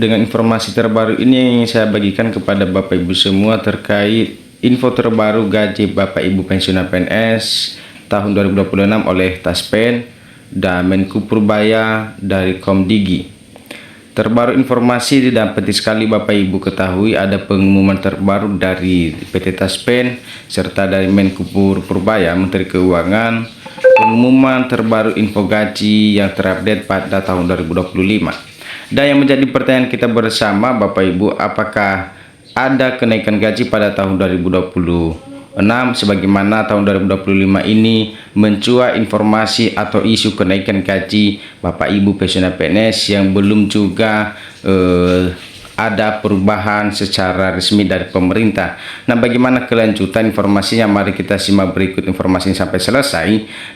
Dengan informasi terbaru ini yang ingin saya bagikan kepada Bapak Ibu semua terkait info terbaru gaji Bapak Ibu pensiunan PNS tahun 2026 oleh Taspen dan Menko Purbaya dari Komdigi. Terbaru informasi didapati sekali Bapak Ibu ketahui ada pengumuman terbaru dari PT Taspen serta dari Menko Purbaya Menteri Keuangan, pengumuman terbaru info gaji yang terupdate pada tahun 2025. Dan yang menjadi pertanyaan kita bersama Bapak Ibu, apakah ada kenaikan gaji pada tahun 2026 sebagaimana tahun 2025 ini mencuat informasi atau isu kenaikan gaji Bapak Ibu pensiunan PNS yang belum juga ada perubahan secara resmi dari pemerintah. Nah, bagaimana kelanjutan informasinya? Mari kita simak berikut informasinya sampai selesai.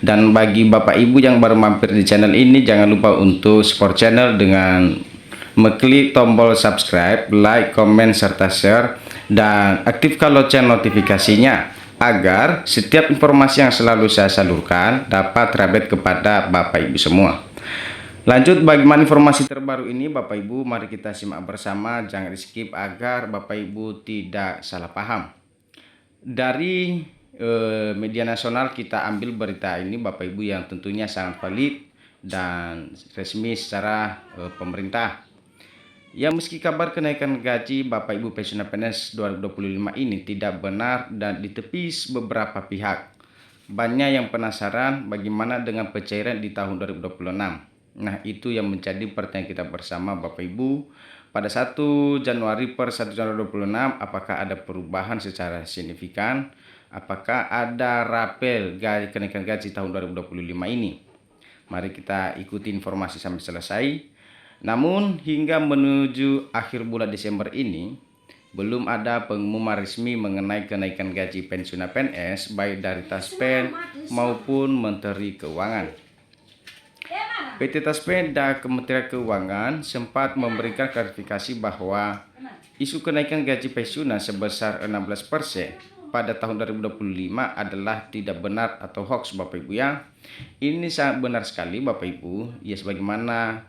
Dan bagi Bapak Ibu yang baru mampir di channel ini, jangan lupa untuk support channel dengan mengklik tombol subscribe, like, komen, serta share, dan aktifkan lonceng notifikasinya agar setiap informasi yang selalu saya salurkan dapat terupdate kepada Bapak Ibu semua. Lanjut, bagaimana informasi terbaru ini Bapak Ibu, mari kita simak bersama, jangan di skip agar Bapak Ibu tidak salah paham. Dari media nasional kita ambil berita ini Bapak Ibu yang tentunya sangat valid dan resmi secara pemerintah. Ya, meski kabar kenaikan gaji Bapak Ibu pensiunan PNS 2025 ini tidak benar dan ditepis beberapa pihak. Banyak yang penasaran bagaimana dengan pencairan di tahun 2026. Nah, itu yang menjadi pertanyaan kita bersama Bapak Ibu. Pada 1 Januari per 1 Januari 2026, apakah ada perubahan secara signifikan? Apakah ada rapel kenaikan gaji tahun 2025 ini? Mari kita ikuti informasi sampai selesai. Namun, hingga menuju akhir bulan Desember ini, belum ada pengumuman resmi mengenai kenaikan gaji pensiunan PNS baik dari Taspen maupun Menteri Keuangan. PT Taspen dan Kementerian Keuangan sempat memberikan klarifikasi bahwa isu kenaikan gaji pensiunan sebesar 16% pada tahun 2025 adalah tidak benar atau hoax Bapak Ibu ya. Ini sangat benar sekali Bapak Ibu. Ya, sebagaimana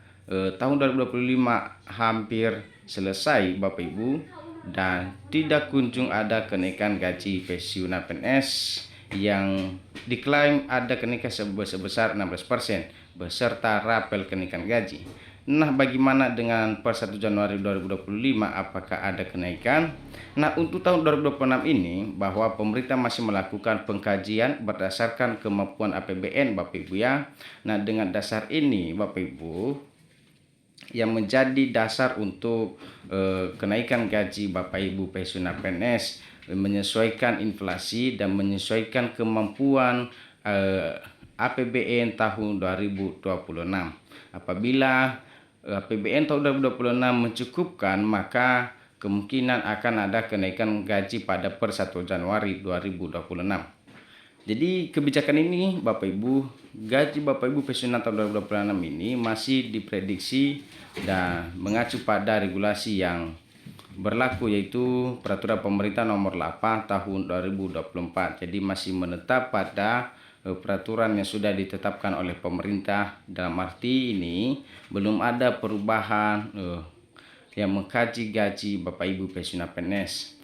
tahun 2025 hampir selesai Bapak Ibu dan tidak kunjung ada kenaikan gaji pensiunan PNS yang diklaim ada kenaikan sebesar 16% beserta rapel kenaikan gaji. Nah, bagaimana dengan per 1 Januari 2025, apakah ada kenaikan? Nah, untuk tahun 2026 ini bahwa pemerintah masih melakukan pengkajian berdasarkan kemampuan APBN Bapak Ibu ya. Nah, dengan dasar ini Bapak Ibu yang menjadi dasar untuk kenaikan gaji Bapak Ibu pensiunan PNS menyesuaikan inflasi dan menyesuaikan kemampuan APBN tahun 2026. Apabila APBN tahun 2026 mencukupkan, maka kemungkinan akan ada kenaikan gaji pada per 1 Januari 2026. Jadi kebijakan ini Bapak Ibu, gaji Bapak Ibu pensiunan tahun 2026 ini masih diprediksi dan mengacu pada regulasi yang berlaku yaitu Peraturan Pemerintah Nomor 8 Tahun 2024. Jadi masih menetap pada peraturan yang sudah ditetapkan oleh pemerintah. Dalam arti ini belum ada perubahan yang mengkaji gaji Bapak Ibu pensiunan PNS.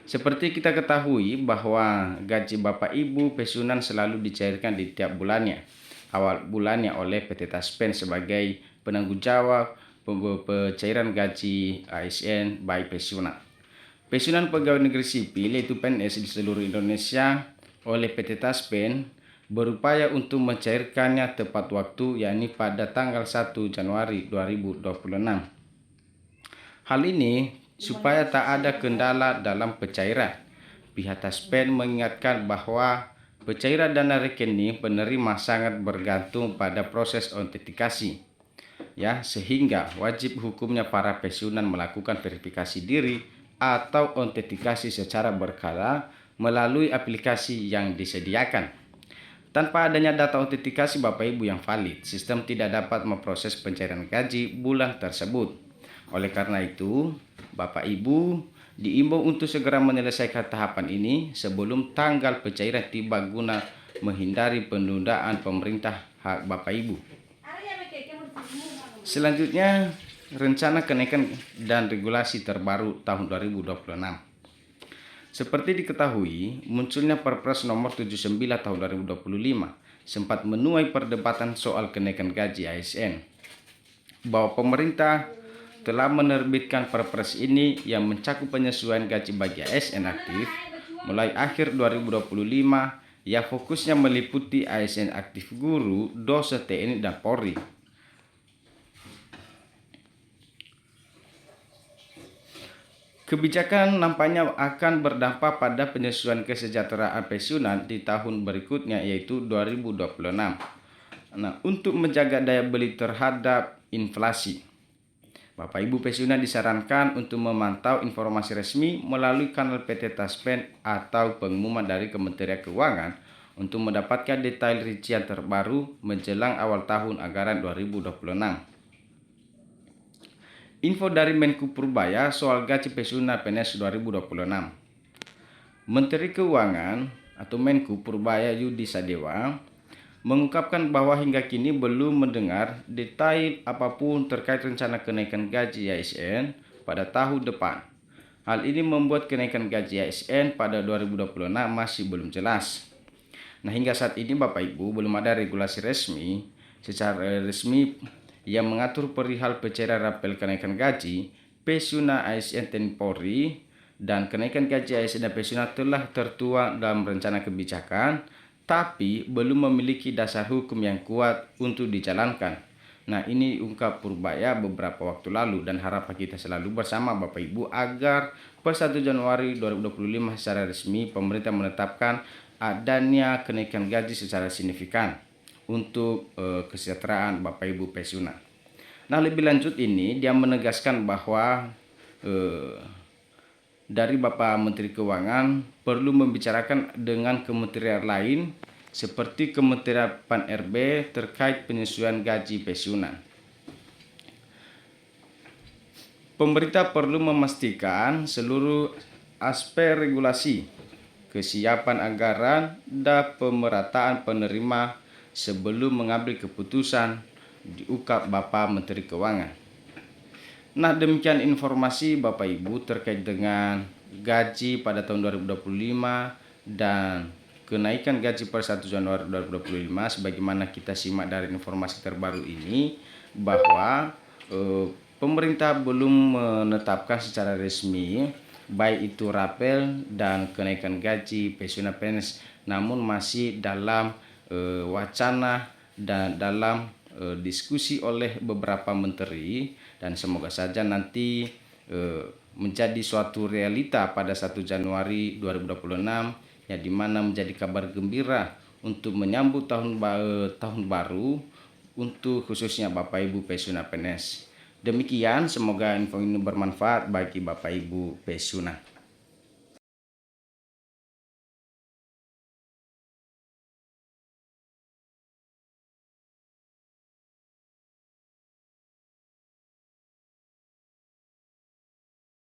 Seperti kita ketahui bahwa gaji Bapak Ibu pensiunan selalu dicairkan di tiap bulannya, awal bulannya oleh PT Taspen sebagai penanggung jawab pencairan gaji ASN baik pensiunan. Pensiunan pegawai negeri sipil yaitu PNS di seluruh Indonesia oleh PT Taspen berupaya untuk mencairkannya tepat waktu, yakni pada tanggal 1 Januari 2026. Hal ini supaya tak ada kendala dalam pencairan. Pihak Taspen mengingatkan bahwa pencairan dana rekening penerima sangat bergantung pada proses autentikasi. Ya, sehingga wajib hukumnya para pensiunan melakukan verifikasi diri atau autentikasi secara berkala melalui aplikasi yang disediakan. Tanpa adanya data autentikasi Bapak Ibu yang valid, sistem tidak dapat memproses pencairan gaji bulan tersebut. Oleh karena itu, Bapak Ibu diimbau untuk segera menyelesaikan tahapan ini sebelum tanggal pencairan tiba guna menghindari penundaan pemerintah hak Bapak Ibu. Selanjutnya, rencana kenaikan dan regulasi terbaru tahun 2026. Seperti diketahui, munculnya Perpres nomor 79 tahun 2025 sempat menuai perdebatan soal kenaikan gaji ASN. Bahwa pemerintah telah menerbitkan Perpres ini yang mencakup penyesuaian gaji bagi ASN aktif mulai akhir 2025 yang fokusnya meliputi ASN aktif guru, dosen TNI, dan Polri. Kebijakan nampaknya akan berdampak pada penyesuaian kesejahteraan pensiunan di tahun berikutnya, yaitu 2026. Nah, untuk menjaga daya beli terhadap inflasi, Bapak Ibu pensiunan disarankan untuk memantau informasi resmi melalui kanal PT Taspen atau pengumuman dari Kementerian Keuangan untuk mendapatkan detail rincian terbaru menjelang awal tahun anggaran 2026. Info dari Menko Purbaya soal gaji pensiunan PNS 2026. Menteri Keuangan atau Menko Purbaya Yudi Sadewa mengungkapkan bahwa hingga kini belum mendengar detail apapun terkait rencana kenaikan gaji ASN pada tahun depan. Hal ini membuat kenaikan gaji ASN pada 2026 masih belum jelas. Nah, hingga saat ini Bapak Ibu belum ada regulasi resmi secara resmi yang mengatur perihal pencairan rapel kenaikan gaji pensiunan ASN TNI Polri, dan kenaikan gaji ASN dan pensiunan telah tertuang dalam rencana kebijakan tapi belum memiliki dasar hukum yang kuat untuk dijalankan. Nah, ini ungkap Purbaya beberapa waktu lalu, dan harapan kita selalu bersama Bapak Ibu agar per 1 Januari 2025 secara resmi pemerintah menetapkan adanya kenaikan gaji secara signifikan untuk kesejahteraan Bapak Ibu pensiunan. Nah, lebih lanjut ini dia menegaskan bahwa dari Bapak Menteri Keuangan perlu membicarakan dengan kementerian lain seperti Kementerian Pan-RB terkait penyesuaian gaji pensiunan. Pemerintah perlu memastikan seluruh aspek regulasi, kesiapan anggaran, dan pemerataan penerima sebelum mengambil keputusan, diungkap Bapak Menteri Keuangan. Nah, demikian informasi Bapak Ibu terkait dengan gaji pada tahun 2025 dan kenaikan gaji per 1 Januari 2025. Sebagaimana kita simak dari informasi terbaru ini bahwa pemerintah belum menetapkan secara resmi baik itu rapel dan kenaikan gaji pensiunan PNS, namun masih dalam wacana dan dalam diskusi oleh beberapa menteri, dan semoga saja nanti menjadi suatu realita pada 1 Januari 2026, yang dimana menjadi kabar gembira untuk menyambut tahun baru untuk khususnya Bapak Ibu pensiunan PNS. Demikian, semoga info ini bermanfaat bagi Bapak Ibu pensiunan.